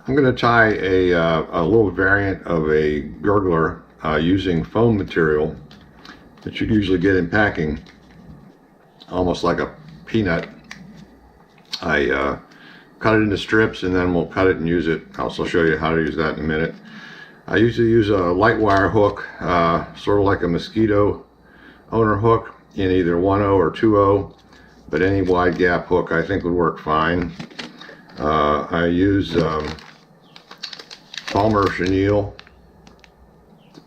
I'm going to tie a little variant of a gurgler using foam material that you usually get in packing, almost like a peanut. I cut it into strips and then we'll cut it and use it. I'll also show you how to use that in a minute. I usually use a light wire hook, sort of like a mosquito owner hook in either 1/0 or 2/0, but any wide gap hook I think would work fine. I use Palmer chenille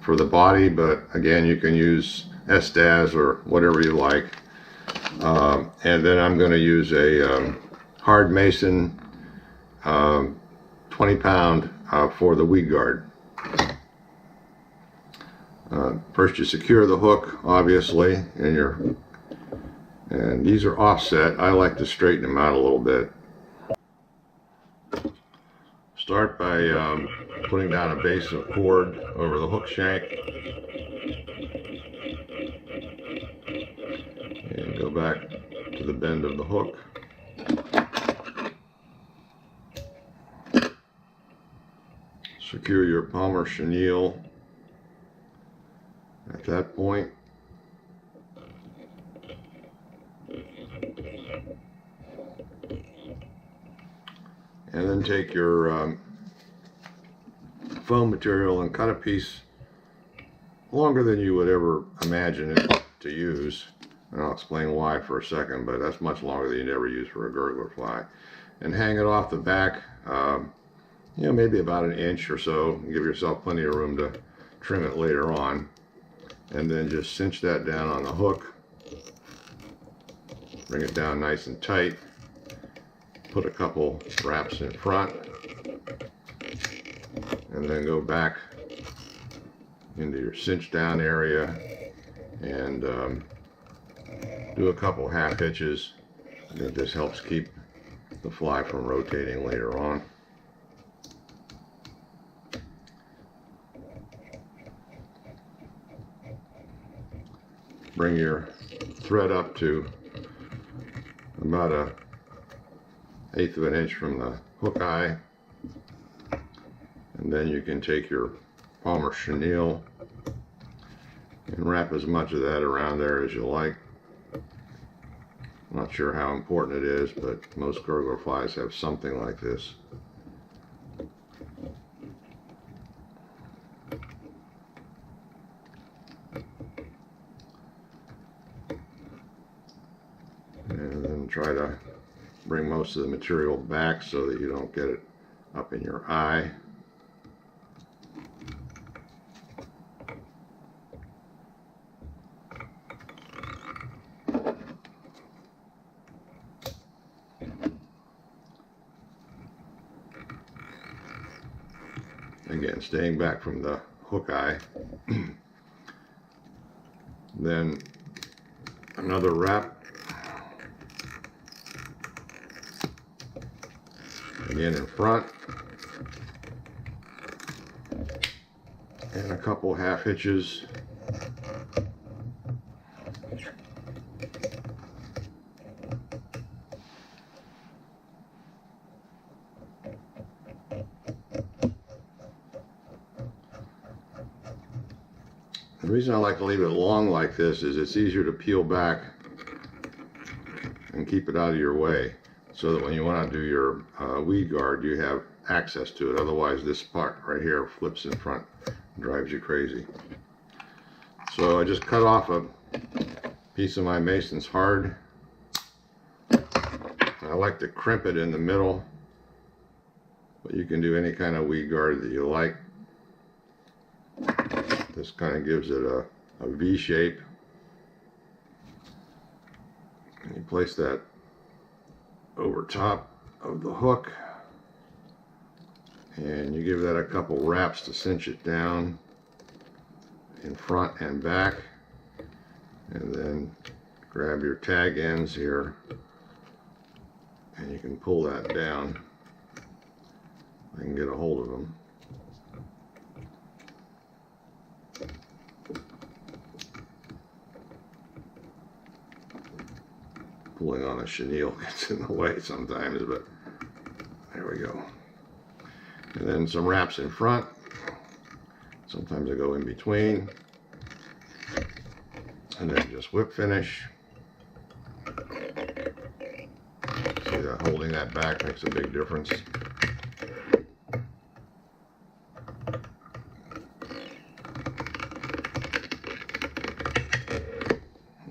for the body, but again you can use Estaz or whatever you like. And then I'm going to use a hard mason 20-pound for the weed guard. First you secure the hook, obviously, and these are offset. I like to straighten them out a little bit. Start by putting down a base of cord over the hook shank and go back to the bend of the hook. Secure your Palmer chenille at that point. And then take your foam material and cut a piece longer than you would ever imagine it to use. And I'll explain why for a second, but that's much longer than you'd ever use for a gurgler fly. And hang it off the back, you know, maybe about 1 inch or so. Give yourself plenty of room to trim it later on. And then just cinch that down on the hook. Bring it down nice and tight. Put a couple wraps in front. And then go back into your cinch down area and do a couple half hitches. I think this helps keep the fly from rotating later on. Bring your thread up to about 1/8 of an inch from the hook eye, and then you can take your Palmer chenille and wrap as much of that around there as you like. I'm not sure how important it is, but most gurgler flies have something like this. And then try to bring most of the material back so that you don't get it up in your eye. Again, staying back from the hook eye. Then another wrap. Again in front. And a couple half hitches. The reason I like to leave it long like this is it's easier to peel back and keep it out of your way, so that when you want to do your weed guard, you have access to it. Otherwise, this part right here flips in front and drives you crazy. So I just cut off a piece of my Mason's hard. I like to crimp it in the middle, but you can do any kind of weed guard that you like. This kind of gives it a V shape. And you place that over top of the hook, and you give that a couple wraps to cinch it down in front and back, and then grab your tag ends here and you can pull that down. I can get a hold of them. Pulling on a chenille gets in the way sometimes, but there we go. then some wraps in front. Sometimes I go in between. And then just whip finish. See that holding that back makes a big difference.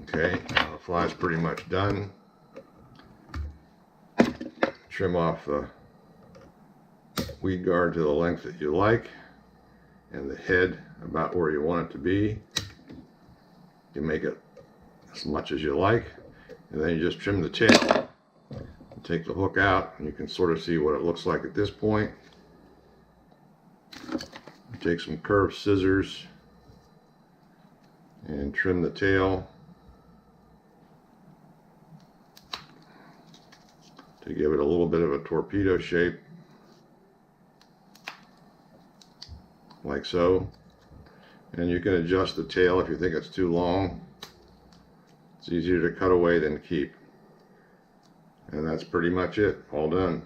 Okay, now the fly's pretty much done. Trim off the weed guard to the length that you like, and the head about where you want it to be. You make it as much as you like, and then you just trim the tail. Take the hook out, and you can sort of see what it looks like at this point. Take some curved scissors and trim the tail to give it a little bit of a torpedo shape, like so. And you can adjust the tail if you think it's too long. It's easier to cut away than keep. And that's pretty much it, all done.